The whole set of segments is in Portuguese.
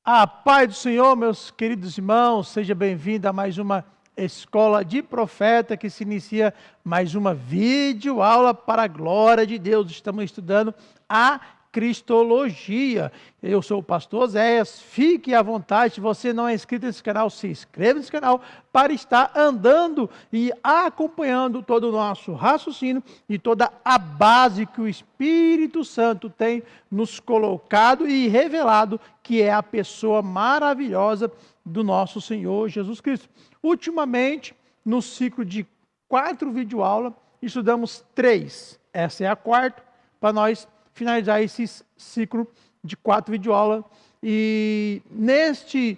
A paz do Senhor, meus queridos irmãos, seja bem-vindo a mais uma Escola de Profeta, que se inicia mais uma videoaula para a glória de Deus. Estamos estudando a Cristologia. Eu sou o pastor Oséias, fique à vontade, se você não é inscrito nesse canal, se inscreva nesse canal para estar andando e acompanhando todo o nosso raciocínio e toda a base que o Espírito Santo tem nos colocado e revelado, que é a pessoa maravilhosa do nosso Senhor Jesus Cristo. Ultimamente, no ciclo de 4 videoaulas, estudamos 3. Essa é a quarta, para nós finalizar esse ciclo de 4 videoaulas. E neste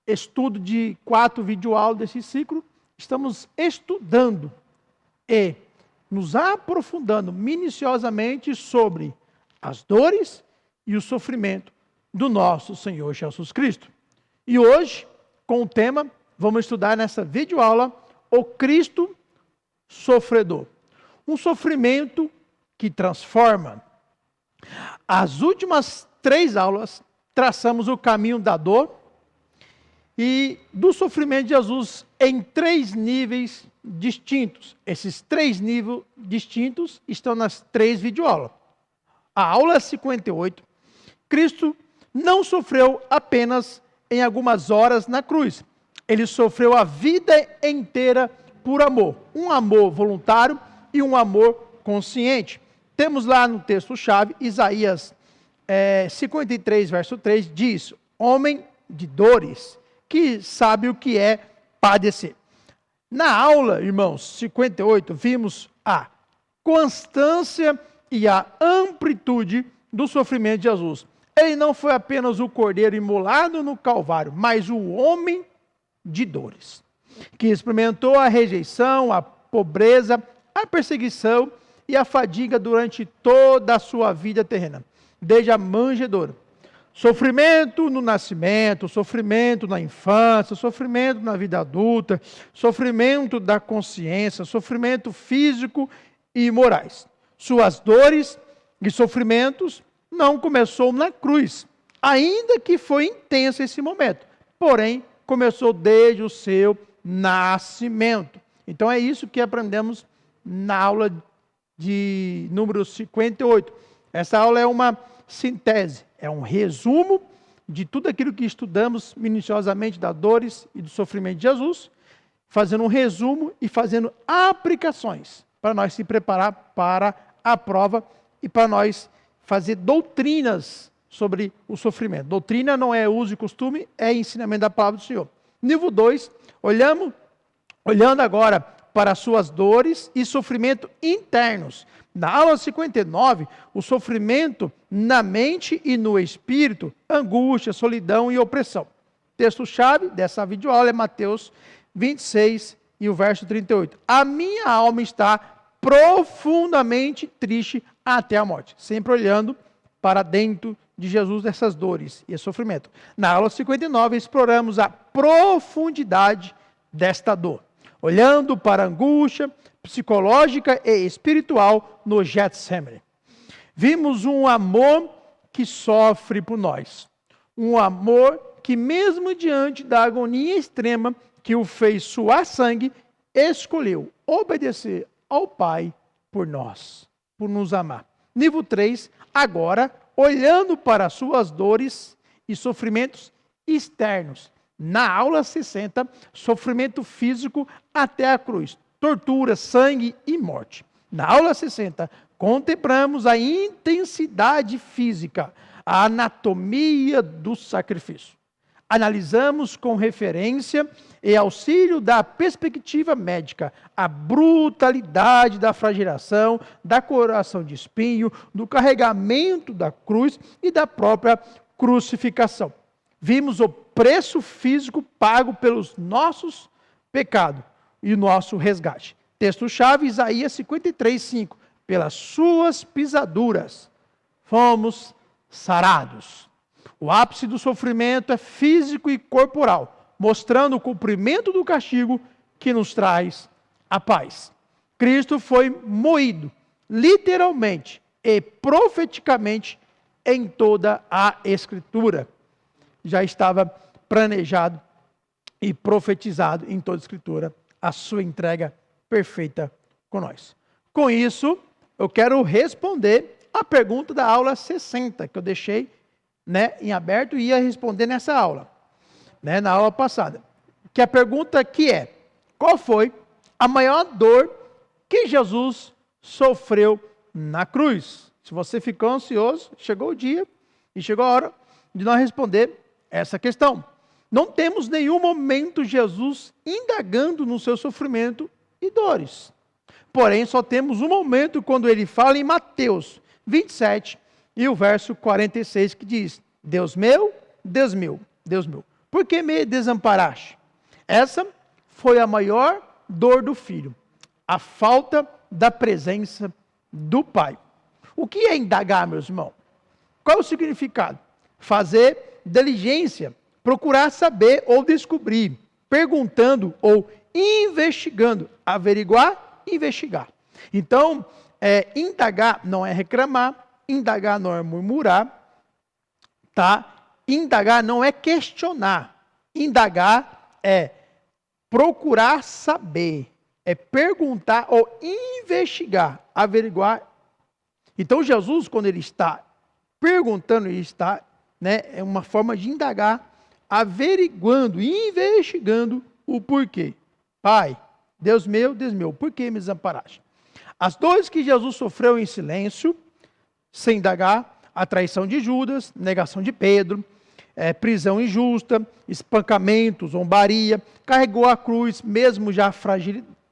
estudo de 4 videoaulas desse ciclo, estamos estudando e nos aprofundando minuciosamente sobre as dores e o sofrimento do nosso Senhor Jesus Cristo. E hoje, com o tema, vamos estudar nessa videoaula o Cristo sofredor. Um sofrimento que transforma. As últimas 3 aulas, traçamos o caminho da dor e do sofrimento de Jesus em 3 níveis distintos. Esses 3 níveis distintos estão nas 3 videoaulas. A aula 58, Cristo não sofreu apenas em algumas horas na cruz. Ele sofreu a vida inteira por amor. Um amor voluntário e um amor consciente. Temos lá no texto-chave, Isaías 53, verso 3, diz: homem de dores, que sabe o que é padecer. Na aula, irmãos, 58, vimos a constância e a amplitude do sofrimento de Jesus. Ele não foi apenas o cordeiro imolado no Calvário, mas o homem de dores, que experimentou a rejeição, a pobreza, a perseguição e a fadiga durante toda a sua vida terrena, desde a manjedoura. Sofrimento no nascimento, sofrimento na infância, sofrimento na vida adulta, sofrimento da consciência, sofrimento físico e morais. Suas dores e sofrimentos não começou na cruz, ainda que foi intenso esse momento, porém começou desde o seu nascimento. Então é isso que aprendemos na aula de número 58. Essa aula é uma síntese, é um resumo de tudo aquilo que estudamos minuciosamente das dores e do sofrimento de Jesus, fazendo um resumo e fazendo aplicações para nós se preparar para a prova e para nós fazer doutrinas sobre o sofrimento. Doutrina não é uso e costume, é ensinamento da palavra do Senhor. Nível 2, olhando agora para as suas dores e sofrimento internos. Na aula 59, o sofrimento na mente e no espírito, angústia, solidão e opressão. Texto-chave dessa videoaula é Mateus 26 e o verso 38. A minha alma está profundamente triste até a morte. Sempre olhando para dentro de Jesus dessas dores e sofrimento. Na aula 59, exploramos a profundidade desta dor, olhando para a angústia psicológica e espiritual no Getsemane. Vimos um amor que sofre por nós. Um amor que, mesmo diante da agonia extrema que o fez suar sangue, escolheu obedecer ao Pai por nós, por nos amar. Nível 3, agora, olhando para suas dores e sofrimentos externos. Na aula 60, sofrimento físico até a cruz, tortura, sangue e morte. Na aula 60, contemplamos a intensidade física, a anatomia do sacrifício. Analisamos com referência e auxílio da perspectiva médica a brutalidade da flagelação, da coroação de espinho, do carregamento da cruz e da própria crucificação. Vimos o preço físico pago pelos nossos pecados e o nosso resgate. Texto-chave, Isaías 53, 5. Pelas suas pisaduras fomos sarados. O ápice do sofrimento é físico e corporal, mostrando o cumprimento do castigo que nos traz a paz. Cristo foi moído, literalmente e profeticamente, em toda a Escritura. já estava planejado e profetizado em toda a Escritura a sua entrega perfeita com nós. Com isso, eu quero responder a pergunta da aula 60, que eu deixei em aberto e ia responder nessa aula, na aula passada. Que a pergunta que é: qual foi a maior dor que Jesus sofreu na cruz? Se você ficou ansioso, chegou o dia e chegou a hora de nós responder essa questão. Não temos nenhum momento Jesus indagando no seu sofrimento e dores. Porém, só temos um momento quando ele fala em Mateus 27 e o verso 46 que diz: Deus meu, Deus meu, Deus meu, por que me desamparaste? Essa foi a maior dor do filho, a falta da presença do Pai. O que é indagar, meus irmãos? Qual é o significado? Fazer diligência, procurar saber ou descobrir, perguntando ou investigando, averiguar, investigar. Então, indagar não é reclamar, indagar não é murmurar, tá? Indagar não é questionar, indagar é procurar saber, é perguntar ou investigar, averiguar. Então, Jesus, quando ele está perguntando, ele está, é uma forma de indagar, averiguando, investigando o porquê. Pai, Deus meu, por que me desamparaste? As dores que Jesus sofreu em silêncio, sem indagar, a traição de Judas, negação de Pedro, prisão injusta, espancamento, zombaria, carregou a cruz, mesmo já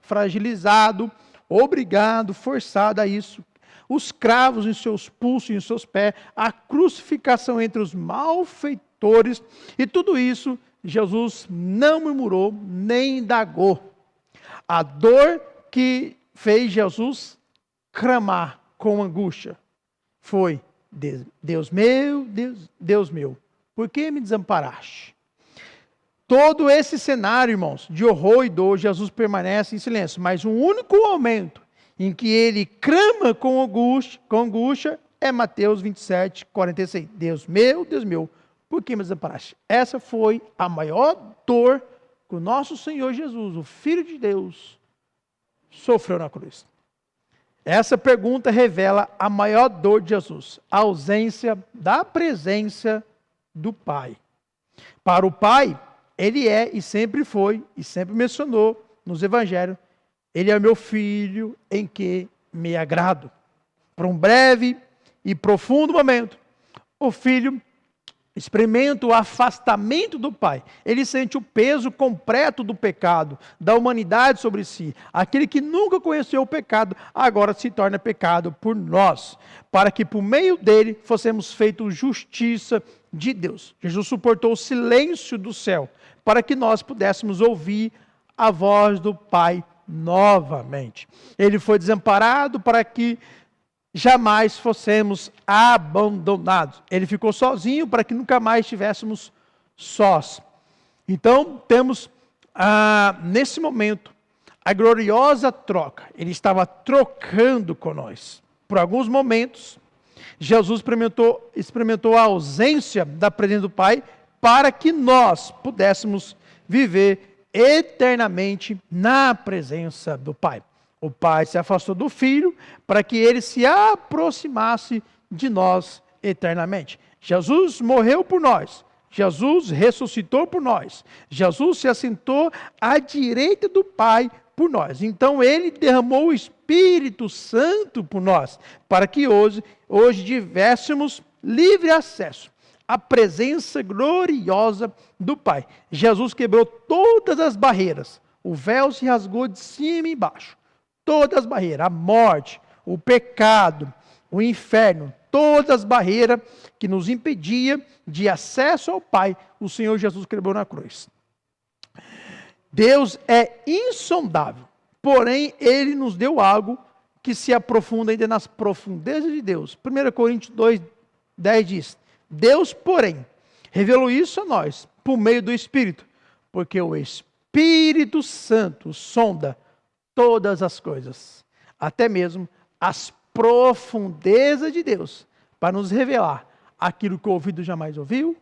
fragilizado, obrigado, forçado a isso, os cravos em seus pulsos e em seus pés, a crucificação entre os malfeitores, e tudo isso Jesus não murmurou, nem indagou. A dor que fez Jesus clamar com angústia foi: Deus meu, Deus meu, por que me desamparaste? Todo esse cenário, irmãos, de horror e dor, Jesus permanece em silêncio, mas um único momento em que ele clama com angústia é Mateus 27, 46. Deus meu, por que me desamparaste? Essa foi a maior dor que o nosso Senhor Jesus, o Filho de Deus, sofreu na cruz. Essa pergunta revela a maior dor de Jesus, a ausência da presença do Pai. Para o Pai, ele é e sempre foi, e sempre mencionou nos evangelhos: ele é meu filho em que me agrado. Por um breve e profundo momento, o filho experimenta o afastamento do Pai. Ele sente o peso completo do pecado, da humanidade sobre si. Aquele que nunca conheceu o pecado, agora se torna pecado por nós, para que por meio dele fossemos feitos justiça de Deus. Jesus suportou o silêncio do céu, para que nós pudéssemos ouvir a voz do Pai novamente. Ele foi desamparado para que jamais fossemos abandonados. Ele ficou sozinho para que nunca mais estivéssemos sós. Então, temos nesse momento a gloriosa troca. Ele estava trocando com nós. Por alguns momentos, Jesus experimentou a ausência da presença do Pai para que nós pudéssemos viver eternamente na presença do Pai. O Pai se afastou do Filho para que ele se aproximasse de nós eternamente. Jesus morreu por nós. Jesus ressuscitou por nós. Jesus se assentou à direita do Pai por nós. Então ele derramou o Espírito Santo por nós, para que hoje tivéssemos livre acesso à presença gloriosa do Pai. Jesus quebrou todas as barreiras. O véu se rasgou de cima e embaixo. Todas as barreiras, a morte, o pecado, o inferno, todas as barreiras que nos impediam de acesso ao Pai, o Senhor Jesus quebrou na cruz. Deus é insondável, porém Ele nos deu algo que se aprofunda ainda nas profundezas de Deus. 1 Coríntios 2:10 diz: Deus, porém, revelou isso a nós por meio do Espírito, porque o Espírito Santo sonda todas as coisas, até mesmo as profundezas de Deus, para nos revelar aquilo que o ouvido jamais ouviu,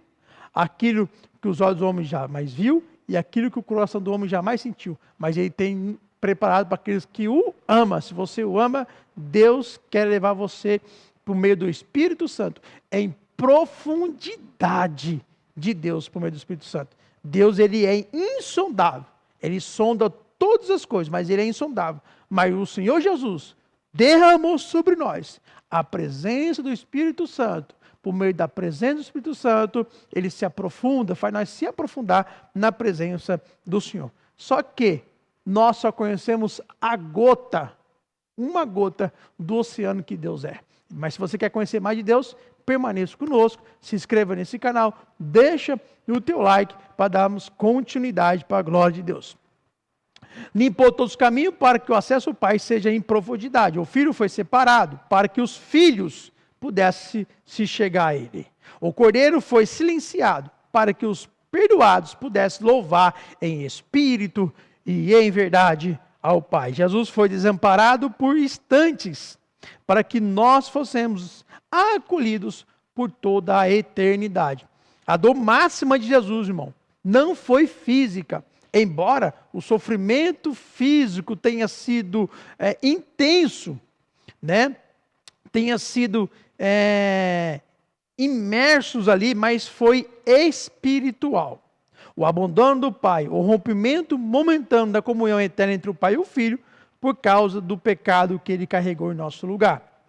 aquilo que os olhos do homem jamais viu e aquilo que o coração do homem jamais sentiu. Mas ele tem preparado para aqueles que o amam. Se você o ama, Deus quer levar você por meio do Espírito Santo em profundidade de Deus por meio do Espírito Santo. Deus, ele é insondável. Ele sonda todas as coisas, mas ele é insondável. Mas o Senhor Jesus derramou sobre nós a presença do Espírito Santo. Por meio da presença do Espírito Santo, ele se aprofunda, faz nós se aprofundar na presença do Senhor. Só que nós só conhecemos a gota, uma gota do oceano que Deus é. Mas se você quer conhecer mais de Deus, permaneça conosco, se inscreva nesse canal, deixa o teu like para darmos continuidade para a glória de Deus. Limpou todos os caminhos para que o acesso ao Pai seja em profundidade. O filho foi separado para que os filhos pudessem se chegar a ele. O cordeiro foi silenciado para que os perdoados pudessem louvar em espírito e em verdade ao Pai. Jesus foi desamparado por instantes para que nós fossemos acolhidos por toda a eternidade. A dor máxima de Jesus, irmão, não foi física. Embora o sofrimento físico tenha sido intenso, né? Tenha sido imersos ali, mas foi espiritual. O abandono do Pai, o rompimento momentâneo da comunhão eterna entre o Pai e o Filho, por causa do pecado que ele carregou em nosso lugar.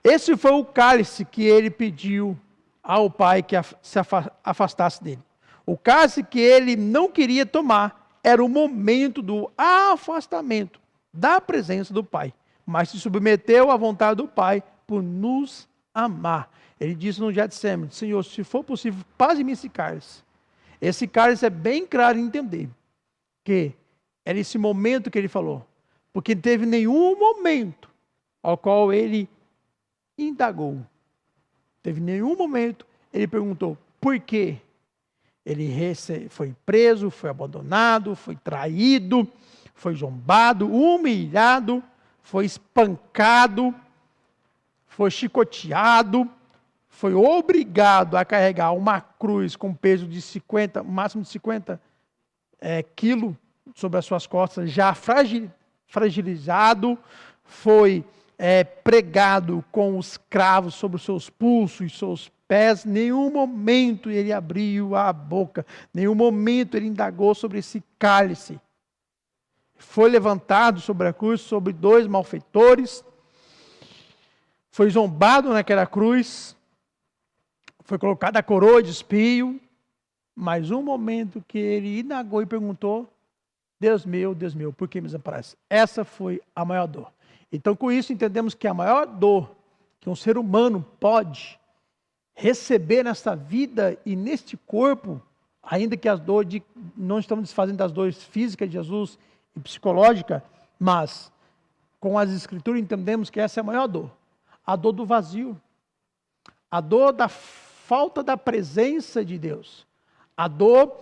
Esse foi o cálice que ele pediu ao Pai que se afastasse dele. O cálice que ele não queria tomar era o momento do afastamento da presença do Pai, mas se submeteu à vontade do Pai por nos amar. Ele disse no Getsemane: Senhor, se for possível, passe-me esse cálice. Esse cálice é bem claro em entender que era esse momento que ele falou, porque não teve nenhum momento ao qual ele indagou. Teve nenhum momento ele perguntou por quê. Ele foi preso, foi abandonado, foi traído, foi zombado, humilhado, foi espancado, foi chicoteado, foi obrigado a carregar uma cruz com peso de 50, máximo de 50 quilos sobre as suas costas, já fragilizado, foi pregado com os cravos sobre os seus pulsos e seus pés. Nenhum momento ele abriu a boca, nenhum momento ele indagou sobre esse cálice. Foi levantado sobre a cruz, sobre 2 malfeitores, foi zombado naquela cruz, foi colocada a coroa de espinho, mas um momento que ele indagou e perguntou: Deus meu, por que me desamparaste? Essa foi a maior dor. Então, com isso, entendemos que a maior dor que um ser humano pode receber nesta vida e neste corpo, ainda que as dores, não estamos desfazendo das dores físicas de Jesus e psicológica, mas com as Escrituras entendemos que essa é a maior dor. A dor do vazio, a dor da falta da presença de Deus, a dor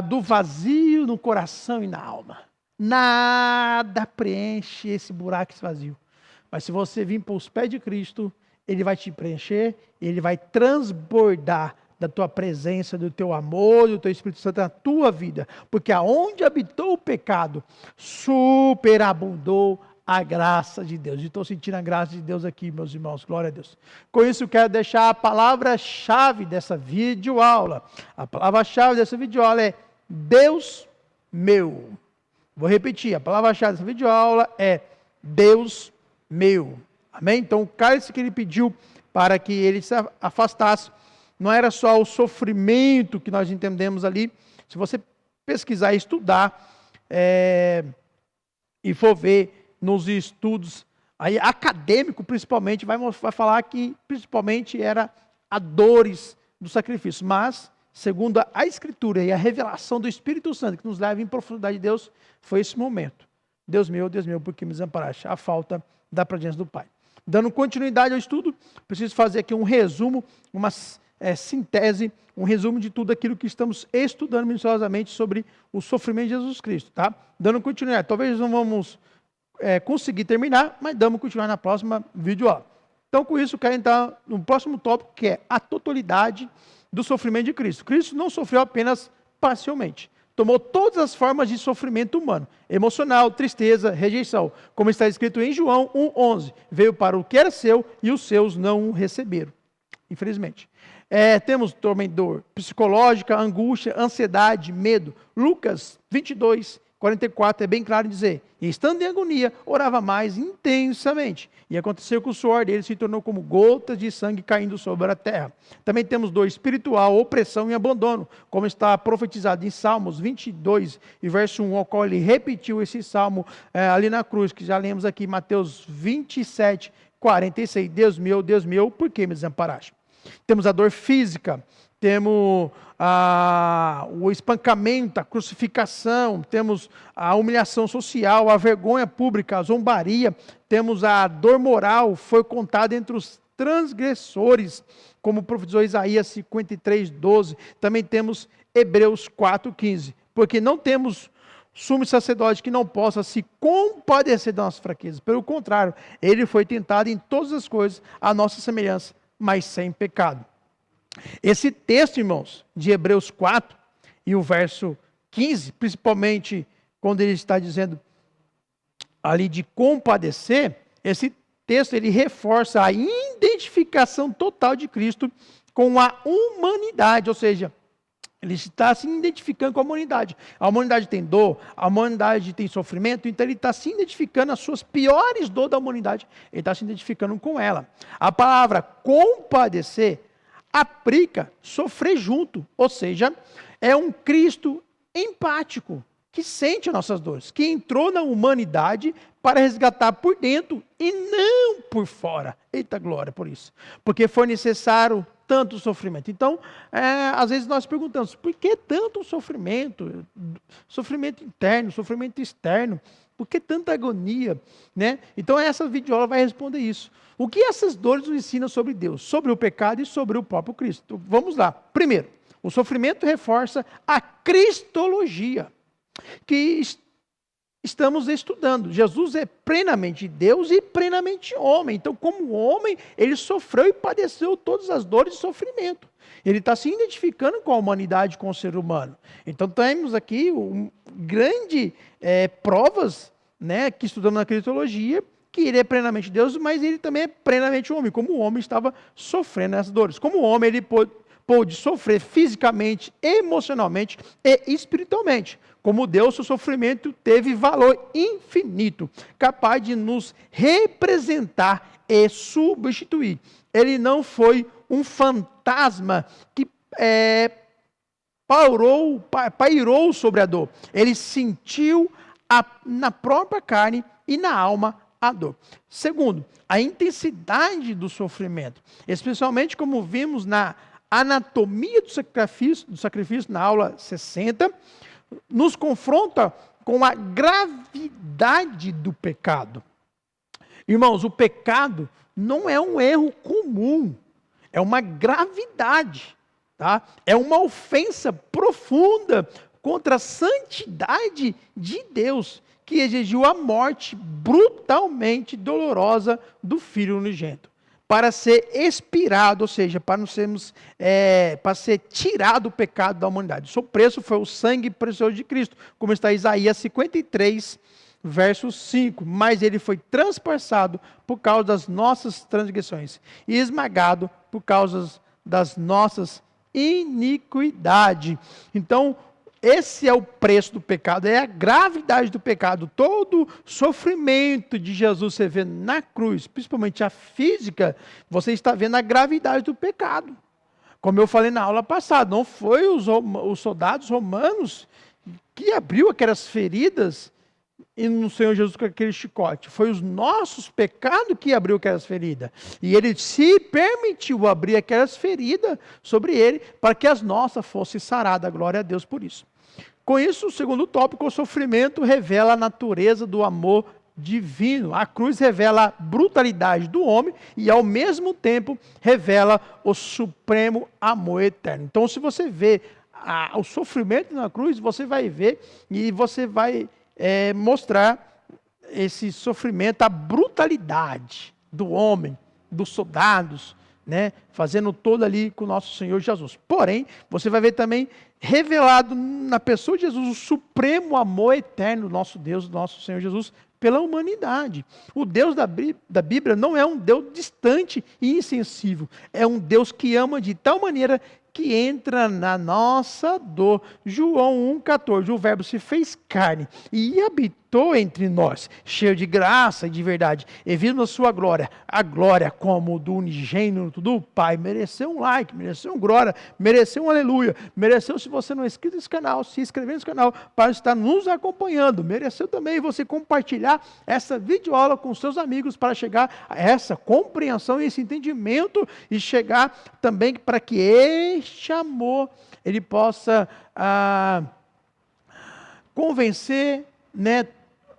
do vazio no coração e na alma. Nada preenche esse buraco, esse vazio. Mas se você vir para os pés de Cristo, Ele vai te preencher, Ele vai transbordar da tua presença, do teu amor, do teu Espírito Santo na tua vida. Porque aonde habitou o pecado, superabundou a graça de Deus. Estou sentindo a graça de Deus aqui, meus irmãos. Glória a Deus. Com isso, eu quero deixar a palavra-chave dessa videoaula. A palavra-chave dessa videoaula é Deus meu. Vou repetir, a palavra-chave dessa videoaula é Deus meu. Amém? Então, o cálice que ele pediu para que ele se afastasse, não era só o sofrimento que nós entendemos ali. Se você pesquisar e estudar, e for ver nos estudos aí, acadêmico principalmente, vai falar que principalmente era a dores do sacrifício. Mas, segundo a Escritura e a revelação do Espírito Santo, que nos leva em profundidade de Deus, foi esse momento. Deus meu, por que me desamparaste? A falta da presença do Pai. Dando continuidade ao estudo, preciso fazer aqui um resumo, uma síntese, um resumo de tudo aquilo que estamos estudando minuciosamente sobre o sofrimento de Jesus Cristo, tá? Dando continuidade. Talvez não vamos conseguir terminar, mas damos continuar na próxima videoaula. Então, com isso, eu quero entrar no próximo tópico, que é a totalidade do sofrimento de Cristo. Cristo não sofreu apenas parcialmente. Tomou todas as formas de sofrimento humano, emocional, tristeza, rejeição. Como está escrito em João 1,11. Veio para o que era seu e os seus não o receberam. Infelizmente. Temos também dor psicológica, angústia, ansiedade, medo. Lucas 22:44 é bem claro em dizer: e estando em agonia, orava mais intensamente. E aconteceu que o suor dele se tornou como gotas de sangue caindo sobre a terra. Também temos dor espiritual, opressão e abandono, como está profetizado em Salmos 22, e verso 1, ao qual ele repetiu esse salmo ali na cruz, que já lemos aqui, Mateus 27:46. Deus meu, por que me desamparaste? Temos a dor física, temos o espancamento, a crucificação, temos a humilhação social, a vergonha pública, a zombaria, temos a dor moral, foi contada entre os transgressores, como profetizou Isaías 53:12. Também temos Hebreus 4:15, porque não temos sumo sacerdote que não possa se compadecer das nossas fraquezas. Pelo contrário, ele foi tentado em todas as coisas, à nossa semelhança, mas sem pecado. Esse texto, irmãos, de Hebreus 4 e o verso 15, principalmente quando ele está dizendo ali de compadecer, esse texto ele reforça a identificação total de Cristo com a humanidade, ou seja, ele está se identificando com a humanidade. A humanidade tem dor, a humanidade tem sofrimento, então ele está se identificando as suas piores dores da humanidade, ele está se identificando com ela. A palavra compadecer aplica sofrer junto, ou seja, é um Cristo empático, que sente as nossas dores, que entrou na humanidade para resgatar por dentro e não por fora. Eita glória por isso. Porque foi necessário tanto sofrimento. Então, às vezes nós perguntamos, por que tanto sofrimento? Sofrimento interno, sofrimento externo. Por que tanta agonia? Né? Então, essa videoaula vai responder isso. O que essas dores nos ensinam sobre Deus, sobre o pecado e sobre o próprio Cristo? Então, vamos lá. Primeiro, o sofrimento reforça a cristologia que estamos estudando. Jesus é plenamente Deus e plenamente homem. Então, como homem, ele sofreu e padeceu todas as dores e sofrimento. Ele está se identificando com a humanidade, com o ser humano. Então, temos aqui grandes provas, né, que estudamos na cristologia, que ele é plenamente Deus, mas ele também é plenamente homem. Como o homem estava sofrendo essas dores. Como homem, ele pôde sofrer fisicamente, emocionalmente e espiritualmente. Como Deus, o sofrimento teve valor infinito, capaz de nos representar e substituir. Ele não foi um fantasma que pairou sobre a dor. Ele sentiu na própria carne e na alma a dor. Segundo, a intensidade do sofrimento, especialmente como vimos na anatomia do sacrifício na aula 60, nos confronta com a gravidade do pecado. Irmãos, o pecado não é um erro comum, é uma gravidade, tá? É uma ofensa profunda contra a santidade de Deus, que exigiu a morte brutalmente dolorosa do Filho unigênito, para ser expirado, ou seja, para ser tirado o pecado da humanidade. O seu preço foi o sangue precioso de Cristo, como está em Isaías 53, verso 5. Mas ele foi transpassado por causa das nossas transgressões e esmagado por causa das nossas iniquidades. Então, esse é o preço do pecado, é a gravidade do pecado. Todo sofrimento de Jesus você vê na cruz, principalmente a física, você está vendo a gravidade do pecado. Como eu falei na aula passada, não foi os soldados romanos que abriu aquelas feridas e no Senhor Jesus com aquele chicote. Foi os nossos pecados que abriu aquelas feridas. E ele se permitiu abrir aquelas feridas sobre ele para que as nossas fossem saradas. Glória a Deus por isso. Com isso, o segundo tópico, o sofrimento revela a natureza do amor divino. A cruz revela a brutalidade do homem e, ao mesmo tempo, revela o supremo amor eterno. Então, se você vê o sofrimento na cruz, você vai ver e você vai mostrar esse sofrimento, a brutalidade do homem, dos soldados, né, fazendo todo ali com o nosso Senhor Jesus. Porém, você vai ver também revelado na pessoa de Jesus o supremo amor eterno do nosso Deus, do nosso Senhor Jesus, pela humanidade. O Deus da Bíblia não é um Deus distante e insensível, é um Deus que ama de tal maneira que entra na nossa dor. João 1,14, o verbo se fez carne e habitou entre nós, cheio de graça e de verdade, e vindo a sua glória, a glória como do unigênito do Pai. Mereceu um like, mereceu um glória, mereceu um aleluia, mereceu, se você não é inscrito nesse canal, se inscrever nesse canal para estar nos acompanhando, mereceu também você compartilhar essa videoaula com seus amigos para chegar a essa compreensão e esse entendimento e chegar também para que este amor ele possa convencer, né,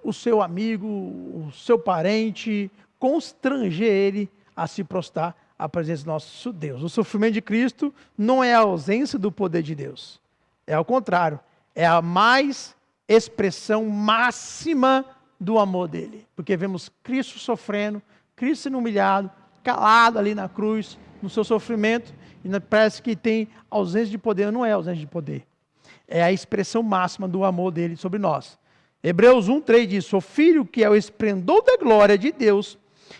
o seu amigo, o seu parente, constranger ele a se prostrar à presença do nosso Deus. O sofrimento de Cristo não é a ausência do poder de Deus, é ao contrário, é a mais expressão máxima do amor dele, porque vemos Cristo sofrendo, Cristo sendo humilhado, calado ali na cruz, no seu sofrimento, e parece que tem ausência de poder. Não é ausência de poder, é a expressão máxima do amor dele sobre nós. Hebreus 1,3 diz: o Filho que é o esplendor da glória de Deus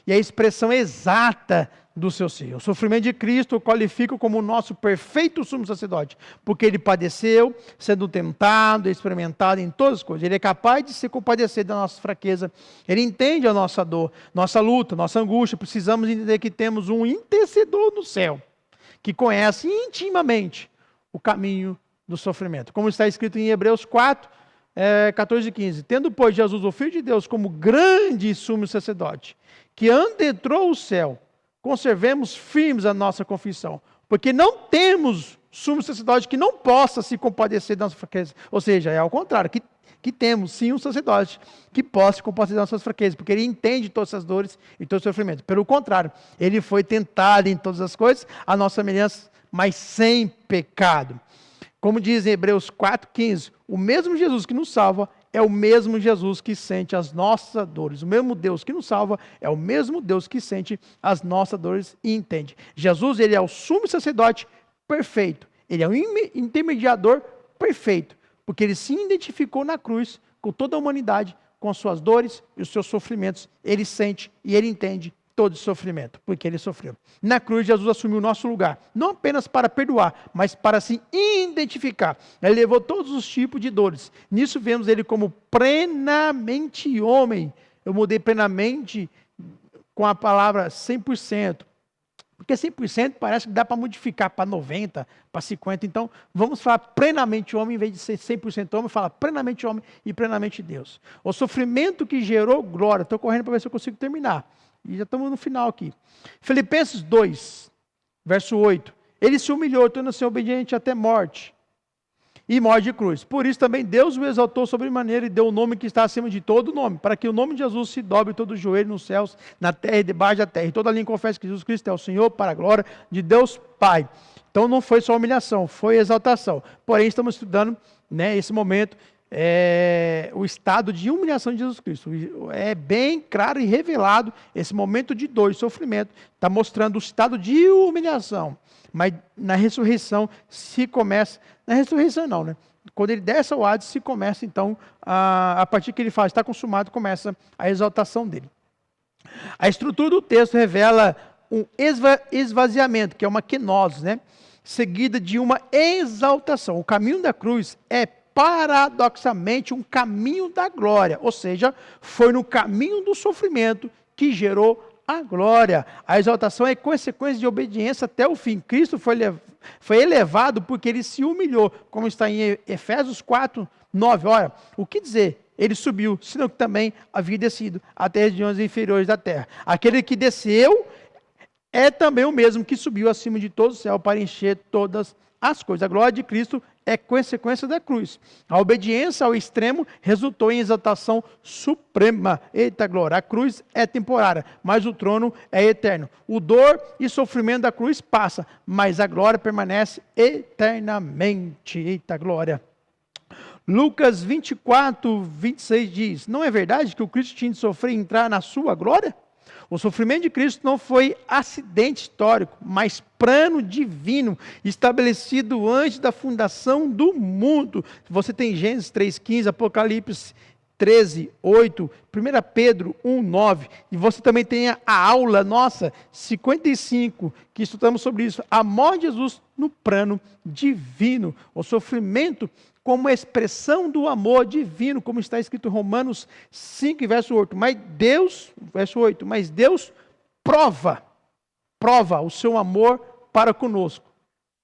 e a expressão exata do seu ser. O sofrimento de Cristo o qualifica como o nosso perfeito sumo sacerdote, porque ele padeceu, sendo tentado, experimentado em todas as coisas. Ele é capaz de se compadecer da nossa fraqueza. Ele entende a nossa dor, nossa luta, nossa angústia. Precisamos entender que temos um intercedor no céu, que conhece intimamente o caminho do sofrimento. Como está escrito em Hebreus 4, 14 e 15. Tendo, pois, Jesus, o Filho de Deus, como grande sumo sacerdote, que adentrou o céu, conservemos firmes a nossa confissão, porque não temos sumo sacerdote que não possa se compadecer da nossa fraqueza. Ou seja, é ao contrário, que temos sim um sacerdote que possa se compadecer das nossas fraquezas, porque ele entende todas essas dores e todo o sofrimento. Pelo contrário, ele foi tentado em todas as coisas, a nossa semelhança, mas sem pecado. Como diz em Hebreus 4,15, o mesmo Jesus que nos salva é o mesmo Jesus que sente as nossas dores. O mesmo Deus que nos salva é o mesmo Deus que sente as nossas dores e entende. Jesus, ele é o sumo sacerdote perfeito. Ele é o intermediador perfeito, porque ele se identificou na cruz com toda a humanidade, com as suas dores e os seus sofrimentos. Ele sente e ele entende todo sofrimento, porque ele sofreu. Na cruz, Jesus assumiu o nosso lugar, não apenas para perdoar, mas para se identificar. Ele levou todos os tipos de dores. Nisso vemos ele como plenamente homem. Eu mudei plenamente com a palavra 100%, porque 100% parece que dá para modificar para 90%, para 50%. Então, vamos falar plenamente homem, em vez de ser 100% homem, falar plenamente homem e plenamente Deus. O sofrimento que gerou glória. Estou correndo para ver se eu consigo terminar. E já estamos no final aqui. Filipenses 2, verso 8. Ele se humilhou, tornando-se obediente até morte. E morte de cruz. Por isso também Deus o exaltou sobremaneira e deu o nome que está acima de todo nome, para que o nome de Jesus se dobre todo o joelho nos céus, na terra e debaixo da terra. E toda língua confesse que Jesus Cristo é o Senhor, para a glória de Deus Pai. Então não foi só humilhação, foi exaltação. Porém, estamos estudando, né, esse momento, o estado de humilhação de Jesus Cristo. É bem claro e revelado esse momento de dor e sofrimento, está mostrando o estado de humilhação. Mas na ressurreição se começa, na ressurreição não, né? Quando ele desce ao Hades, se começa então, a partir que ele faz, está consumado, começa a exaltação dele. A estrutura do texto revela um esvaziamento, que é uma kenosis, né? Seguida de uma exaltação. O caminho da cruz é paradoxalmente um caminho da glória, ou seja, foi no caminho do sofrimento que gerou a glória. A exaltação é consequência de obediência até o fim. Cristo foi elevado porque ele se humilhou, como está em Efésios 4, 9. Olha, o que dizer? Ele subiu, senão que também havia descido até as regiões inferiores da terra. Aquele que desceu é também o mesmo que subiu acima de todo o céu para encher todas as coisas. A glória de Cristo é consequência da cruz. A obediência ao extremo resultou em exaltação suprema. Eita glória! A cruz é temporária, mas o trono é eterno. O dor e sofrimento da cruz passa, mas a glória permanece eternamente. Eita glória! Lucas 24, 26 diz: não é verdade que o Cristo tinha de sofrer e entrar na sua glória? O sofrimento de Cristo não foi acidente histórico, mas plano divino, estabelecido antes da fundação do mundo. Você tem Gênesis 3,15, Apocalipse 13:8, 1 Pedro 1:9, e você também tem a aula nossa 55, que estudamos sobre isso, a morte de Jesus no plano divino, o sofrimento como expressão do amor divino, como está escrito em Romanos 5, verso 8, mas Deus prova o seu amor para conosco,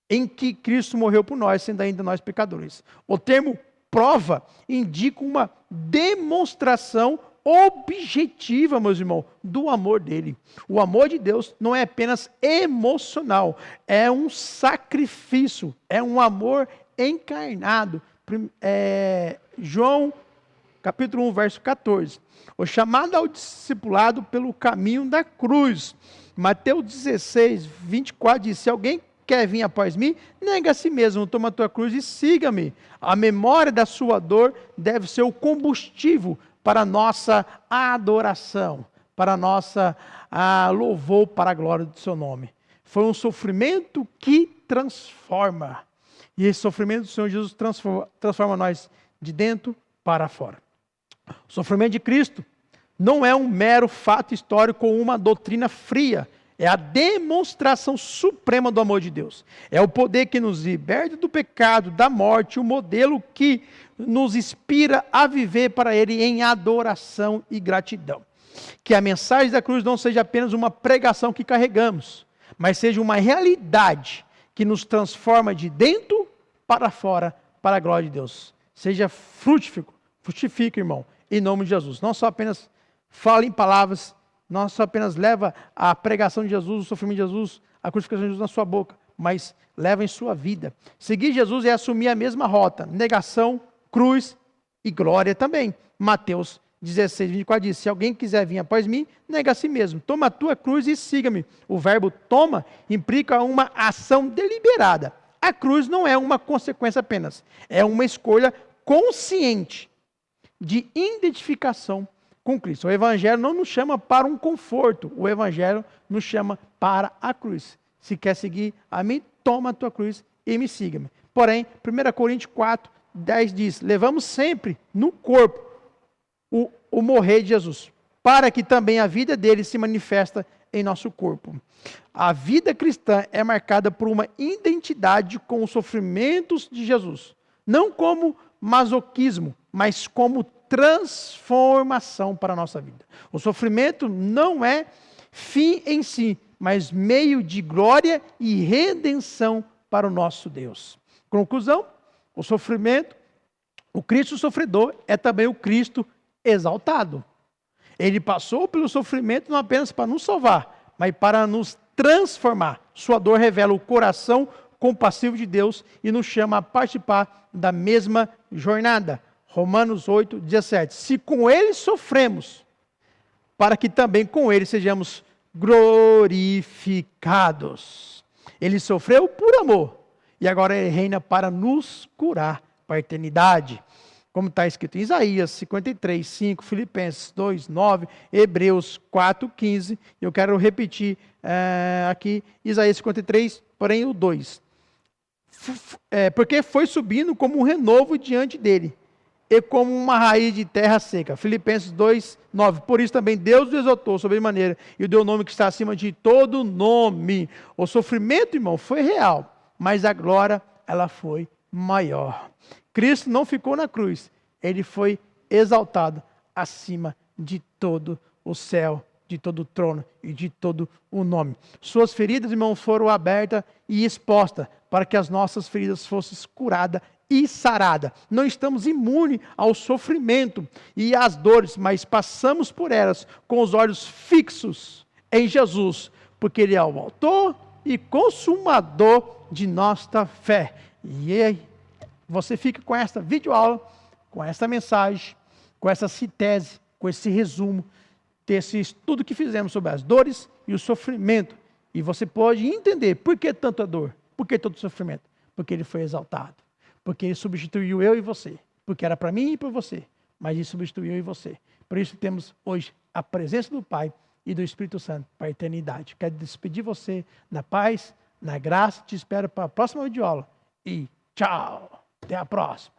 em que Cristo morreu por nós, sendo ainda nós pecadores. O termo prova indica uma demonstração objetiva, meus irmãos, do amor dele. O amor de Deus não é apenas emocional, é um sacrifício, é um amor encarnado. João, capítulo 1, verso 14. O chamado ao discipulado pelo caminho da cruz. Mateus 16, 24 diz: se alguém quer vir após mim, nega a si mesmo, toma a tua cruz e siga-me. A memória da sua dor deve ser o combustível para a nossa adoração, para a nossa louvor para a glória do seu nome. Foi um sofrimento que transforma. E esse sofrimento do Senhor Jesus transforma nós de dentro para fora. O sofrimento de Cristo não é um mero fato histórico ou uma doutrina fria. É a demonstração suprema do amor de Deus. É o poder que nos liberta do pecado, da morte, o modelo que nos inspira a viver para Ele em adoração e gratidão. Que a mensagem da cruz não seja apenas uma pregação que carregamos, mas seja uma realidade que nos transforma de dentro para fora, para a glória de Deus. Seja frutifica, irmão, em nome de Jesus. Não só apenas fale em palavras, não só apenas leva a pregação de Jesus, o sofrimento de Jesus, a crucificação de Jesus na sua boca, mas leva em sua vida. Seguir Jesus é assumir a mesma rota, negação, cruz e glória também. Mateus 16, 24 diz: se alguém quiser vir após mim, nega a si mesmo, toma a tua cruz e siga-me. O verbo toma implica uma ação deliberada. A cruz não é uma consequência apenas, é uma escolha consciente de identificação com Cristo. O Evangelho não nos chama para um conforto, o Evangelho nos chama para a cruz. Se quer seguir a mim, toma a tua cruz e me siga-me. Porém, 1 Coríntios 4, 10 diz: levamos sempre no corpo o morrer de Jesus, para que também a vida dele se manifesta em nosso corpo. A vida cristã é marcada por uma identidade com os sofrimentos de Jesus, não como masoquismo, mas como transformação para a nossa vida. O sofrimento não é fim em si, mas meio de glória e redenção para o nosso Deus. Conclusão: o sofrimento, o Cristo sofredor é também o Cristo exaltado. Ele passou pelo sofrimento não apenas para nos salvar, mas para nos transformar. Sua dor revela o coração compassivo de Deus e nos chama a participar da mesma jornada. Romanos 8, 17. Se com ele sofremos, para que também com ele sejamos glorificados. Ele sofreu por amor e agora ele reina para nos curar para a eternidade. Como está escrito em Isaías 53, 5, Filipenses 2, 9, Hebreus 4, 15. Eu quero repetir aqui Isaías 53, porém o 2. Porque foi subindo como um renovo diante dele, e como uma raiz de terra seca. Filipenses 2, 9. Por isso também Deus o exaltou sobremaneira e o deu o nome que está acima de todo nome. O sofrimento, irmão, foi real, mas a glória, ela foi maior. Cristo não ficou na cruz, ele foi exaltado acima de todo o céu, de todo o trono e de todo o nome. Suas feridas, irmão, foram abertas e expostas para que as nossas feridas fossem curadas e sarada. Não estamos imunes ao sofrimento e às dores, mas passamos por elas com os olhos fixos em Jesus, porque Ele é o autor e consumador de nossa fé. E aí, você fica com esta videoaula, com esta mensagem, com essa sintese, com esse resumo, desse estudo que fizemos sobre as dores e o sofrimento. E você pode entender por que tanta dor, por que tanto sofrimento. Porque Ele foi exaltado. Porque Ele substituiu eu e você. Porque era para mim e para você. Mas Ele substituiu eu e você. Por isso temos hoje a presença do Pai e do Espírito Santo para a eternidade. Quero despedir você na paz, na graça. Te espero para a próxima videoaula. E tchau! Até a próxima!